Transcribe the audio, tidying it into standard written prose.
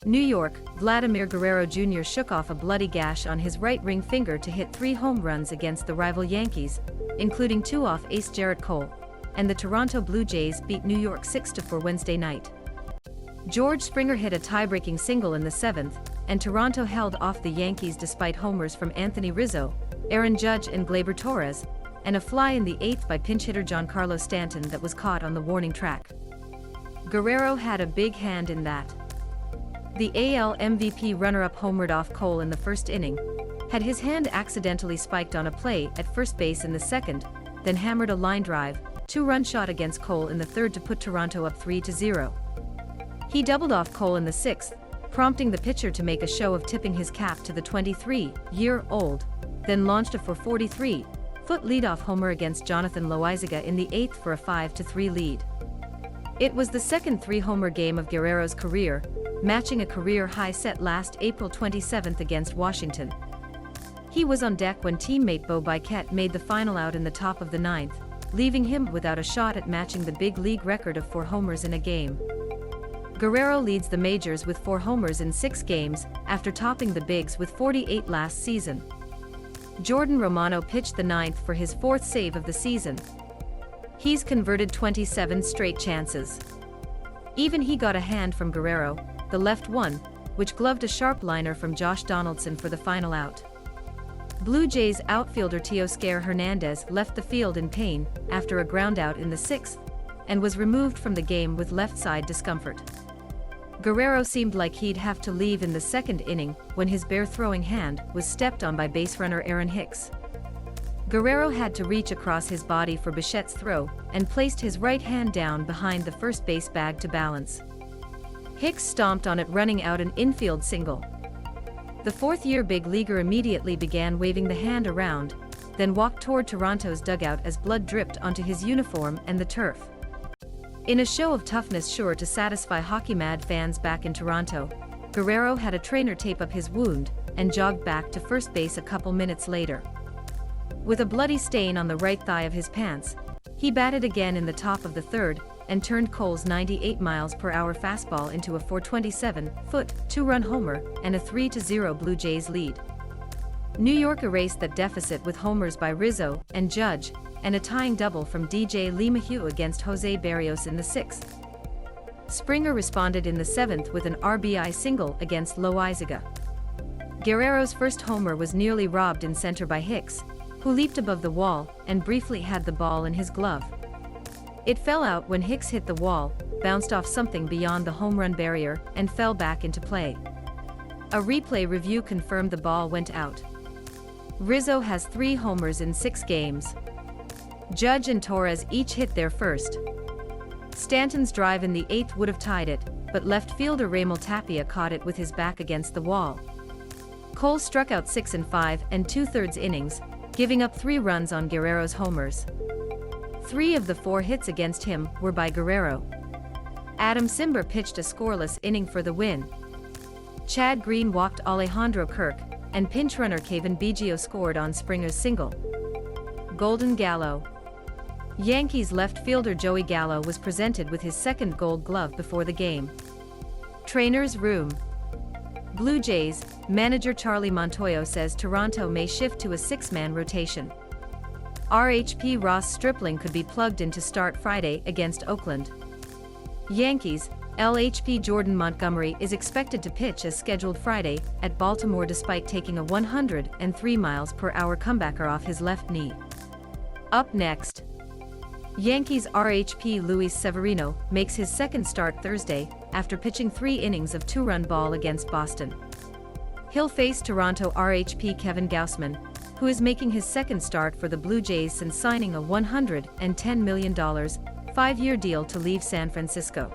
New York, Vladimir Guerrero Jr. shook off a bloody gash on his right ring finger to hit 3 home runs against the rival Yankees, including 2 off ace Gerrit Cole, and the Toronto Blue Jays beat New York 6-4 Wednesday night. George Springer hit a tie-breaking single in the 7th, and Toronto held off the Yankees despite homers from Anthony Rizzo, Judge and Gleb Torres, and a fly in the 8th by pinch hitter Giancarlo Stanton that was caught on the warning track. Guerrero had a big hand in that. The AL MVP runner-up homered off Cole in the first inning, had his hand accidentally spiked on a play at first base in the 2nd, then hammered a line drive, 2-run shot against Cole in the 3rd to put Toronto up 3-0. He doubled off Cole in the 6th, prompting the pitcher to make a show of tipping his cap to the 23-year-old, then launched a 443-foot leadoff homer against Jonathan Loisiga in the 8th for a 5-3 lead. It was the second 3-homer game of Guerrero's career, matching a career high set last April 27 against Washington. He was on deck when teammate Bo Bichette made the final out in the top of the 9th, leaving him without a shot at matching the big league record of 4 homers in a game. Guerrero leads the majors with 4 homers in 6 games, after topping the bigs with 48 last season. Jordan Romano pitched the 9th for his 4th save of the season. He's converted 27 straight chances. Even he got a hand from Guerrero, the left one, which gloved a sharp liner from Josh Donaldson for the final out. Blue Jays outfielder Teoscar Hernandez left the field in pain after a groundout in the 6th, and was removed from the game with left side discomfort. Guerrero seemed like he'd have to leave in the 2nd inning when his bare throwing hand was stepped on by base runner Aaron Hicks. Guerrero had to reach across his body for Bichette's throw and placed his right hand down behind the first base bag to balance. Hicks stomped on it, running out an infield single. The 4th-year big leaguer immediately began waving the hand around, then walked toward Toronto's dugout as blood dripped onto his uniform and the turf. In a show of toughness sure to satisfy hockey-mad fans back in Toronto, Guerrero had a trainer tape up his wound and jogged back to first base a couple minutes later. With a bloody stain on the right thigh of his pants, he batted again in the top of the 3rd and turned Cole's 98-mile-per-hour fastball into a 427-foot, 2-run homer and a 3-0 Blue Jays lead. New York erased that deficit with homers by Rizzo and Judge, and a tying double from DJ LeMahieu against Jose Barrios in the 6th. Springer responded in the 7th with an RBI single against Loisiga. Guerrero's first homer was nearly robbed in center by Hicks, who leaped above the wall and briefly had the ball in his glove. It fell out when Hicks hit the wall, bounced off something beyond the home run barrier, and fell back into play. A replay review confirmed the ball went out. Rizzo has 3 homers in 6 games. Judge and Torres each hit their first. Stanton's drive in the 8th would have tied it, but left fielder Raimel Tapia caught it with his back against the wall. Cole struck out 6 in 5 2/3 innings, giving up 3 runs on Guerrero's homers. 3 of the 4 hits against him were by Guerrero. Adam Simber pitched a scoreless inning for the win. Chad Green walked Alejandro Kirk, and pinch runner Kevin Biggio scored on Springer's single. Golden Gallo. Yankees left fielder Joey Gallo was presented with his 2nd Gold Glove before the game. Trainer's room. Blue Jays manager Charlie Montoyo says Toronto may shift to a 6-man rotation. RHP Ross Stripling could be plugged in to start Friday against Oakland. Yankees LHP Jordan Montgomery is expected to pitch as scheduled Friday at Baltimore despite taking a 103-mile-per-hour comebacker off his left knee. Up next, Yankees RHP Luis Severino makes his 2nd start Thursday after pitching 3 innings of 2-run ball against Boston. He'll face Toronto RHP Kevin Gausman, who is making his 2nd start for the Blue Jays since signing a $110 million 5-year deal to leave San Francisco.